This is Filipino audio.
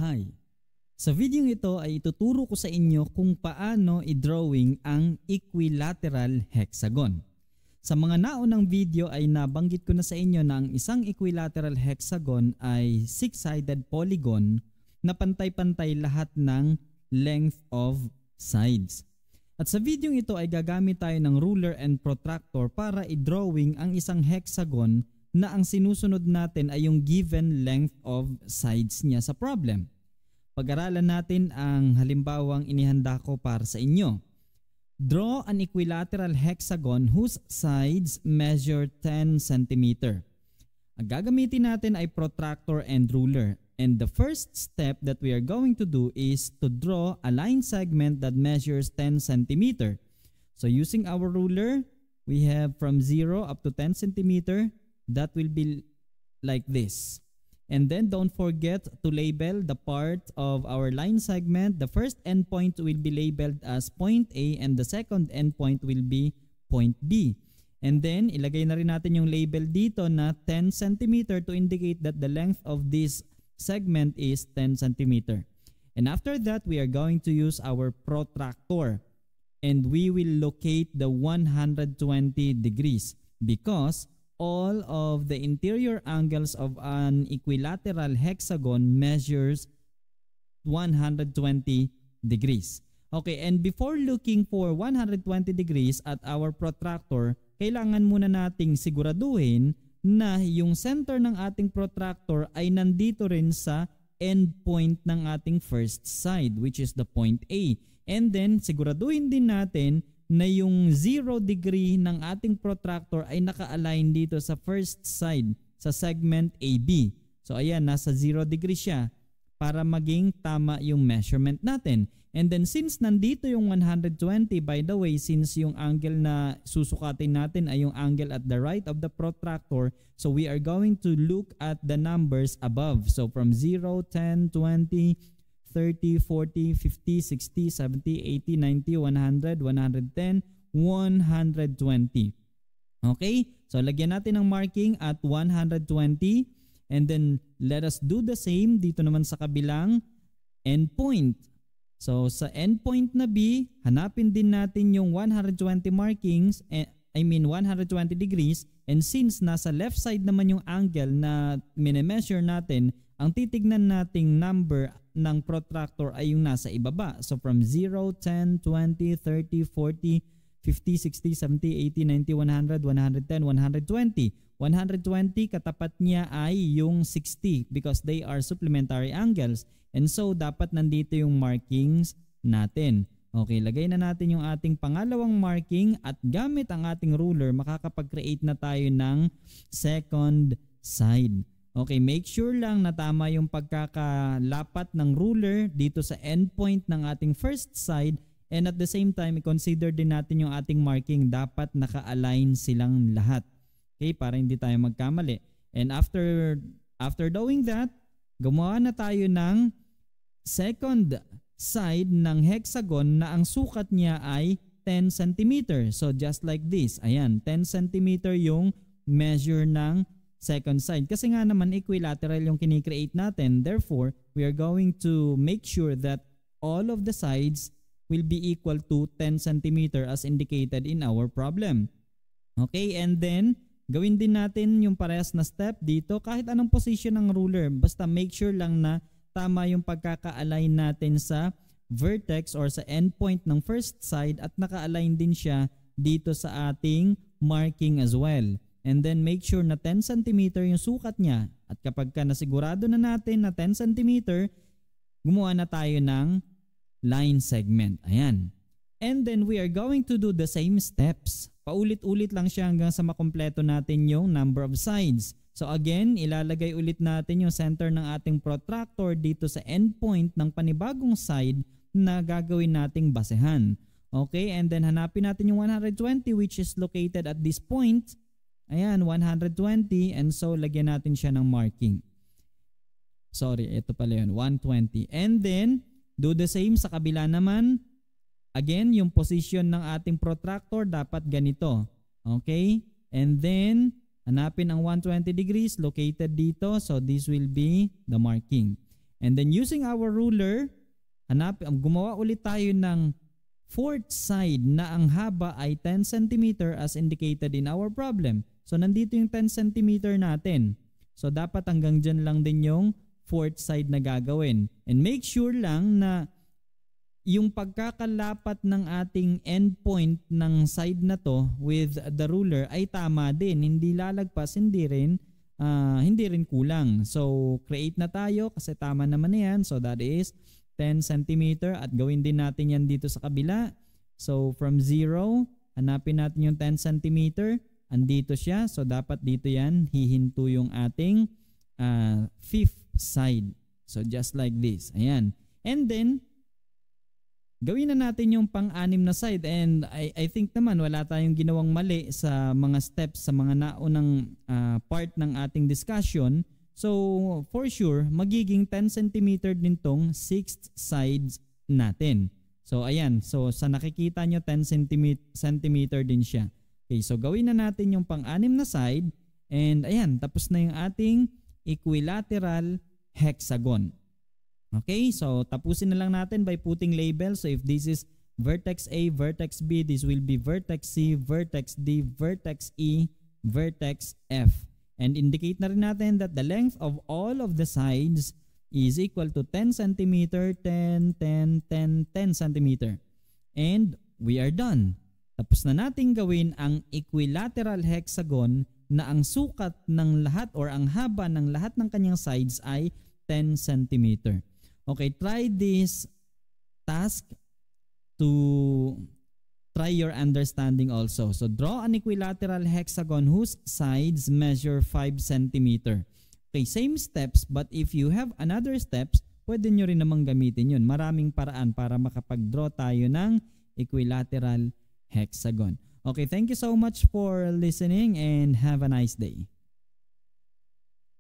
Hi! Sa video ito ay ituturo ko sa inyo kung paano i-drawing ang equilateral hexagon. Sa mga naunang video ay nabanggit ko na sa inyo na ang isang equilateral hexagon ay 6-sided polygon na pantay-pantay lahat ng length of sides. At sa video ito ay gagamit tayo ng ruler and protractor para i-drawing ang isang hexagon na ang sinusunod natin ay yung given length of sides niya sa problem. Pag-aralan natin ang halimbawang inihanda ko para sa inyo. Draw an equilateral hexagon whose sides measure 10 cm. Ang gagamitin natin ay protractor and ruler. And the first step that we are going to do is to draw a line segment that measures 10 cm. So using our ruler, we have from 0 up to 10 cm. That will be like this. And then don't forget to label the part of our line segment. The first endpoint will be labeled as point A and the second endpoint will be point B. And then ilagay na rin natin yung label dito na 10 cm to indicate that the length of this segment is 10 cm. And after that, we are going to use our protractor and we will locate the 120 degrees because all of the interior angles of an equilateral hexagon measures 120 degrees. Okay, and before looking for 120 degrees at our protractor, kailangan muna nating siguraduhin na yung center ng ating protractor ay nandito rin sa endpoint ng ating first side, which is the point A. And then siguraduhin din natin na yung 0 degree ng ating protractor ay naka-align dito sa first side sa segment AB. So ayan, nasa 0 degree siya para maging tama yung measurement natin. And then since nandito yung 120, by the way, since yung angle na susukatin natin ay yung angle at the right of the protractor, so we are going to look at the numbers above. So from 0, 10, 20, 30, 40, 50, 60, 70, 80, 90, 100, 110, 120. Okay? So lagyan natin ng marking at 120 and then let us do the same dito naman sa kabilang endpoint. So sa endpoint na B, hanapin din natin yung 120 markings, 120 degrees, and since nasa left side naman yung angle na mini-measure natin, ang titignan nating number ng protractor ay yung nasa ibaba. So from 0, 10, 20, 30, 40, 50, 60, 70, 80, 90, 100, 110, 120. 120 katapat niya ay yung 60 because they are supplementary angles. And so dapat nandito yung markings natin. Okay, lagay na natin yung ating pangalawang marking at gamit ang ating ruler makakapag-create na tayo ng second side. Okay, make sure lang na tama yung pagkakalapat ng ruler dito sa endpoint ng ating first side and at the same time, i-consider din natin yung ating marking dapat naka-align silang lahat. Okay, para hindi tayo magkamali. And after doing that, gumawa na tayo ng second side ng hexagon na ang sukat niya ay 10 cm. So just like this, ayan, 10 cm yung measure ng second side. Kasi nga naman equilateral yung kinikreate natin. Therefore, we are going to make sure that all of the sides will be equal to 10 cm as indicated in our problem. Okay, and then gawin din natin yung parehas na step dito kahit anong position ng ruler. Basta make sure lang na tama yung pagkaka-align natin sa vertex or sa endpoint ng first side at naka-align din siya dito sa ating marking as well. And then make sure na 10 cm yung sukat niya. At kapag ka nasigurado na natin na 10 cm, gumawa na tayo ng line segment. Ayan. And then we are going to do the same steps. Paulit-ulit lang siya hanggang sa makompleto natin yung number of sides. So again, ilalagay ulit natin yung center ng ating protractor dito sa endpoint ng panibagong side na gagawin nating basehan. Okay, and then hanapin natin yung 120 which is located at this point. Ayan, 120 and so lagyan natin siya ng marking. Sorry, ito pala yun, 120. And then, do the same sa kabila naman. Again, yung position ng ating protractor dapat ganito. Okay? And then, hanapin ang 120 degrees located dito. So, this will be the marking. And then using our ruler, gumawa ulit tayo ng fourth side na ang haba ay 10 cm as indicated in our problem. So nandito yung 10 cm natin. So dapat hanggang dyan lang din yung fourth side na gagawin. And make sure lang na yung pagkakalapat ng ating endpoint ng side na to with the ruler ay tama din. Hindi lalagpas, hindi rin kulang. So create na tayo kasi tama naman na yan. So that is 10 cm at gawin din natin yan dito sa kabila. So from 0, hanapin natin yung 10 cm. Andito siya. So dapat dito yan, hihinto yung ating fifth side. So just like this. Ayan. And then, gawin na natin yung pang-anim na side. And I think naman wala tayong ginawang mali sa mga steps, sa mga naunang part ng ating discussion. So for sure, magiging 10 cm din tong sixth sides natin. So ayan, so sa nakikita nyo 10 cm din siya. Okay, so gawin na natin yung pang-anim na side and ayan, tapos na yung ating equilateral hexagon. Okay, so tapusin na lang natin by putting label. So if this is vertex A, vertex B, this will be vertex C, vertex D, vertex E, vertex F. And indicate na rin natin that the length of all of the sides is equal to 10 cm, 10, 10, 10, 10 cm. And we are done. Tapos na natin gawin ang equilateral hexagon na ang sukat ng lahat or ang haba ng lahat ng kanyang sides ay 10 cm. Okay, try this task to try your understanding also. So draw an equilateral hexagon whose sides measure 5 cm. Okay, same steps but if you have another steps, pwede nyo rin namang gamitin yun. Maraming paraan para makapag-draw tayo ng equilateral hexagon. Okay, thank you so much for listening and have a nice day.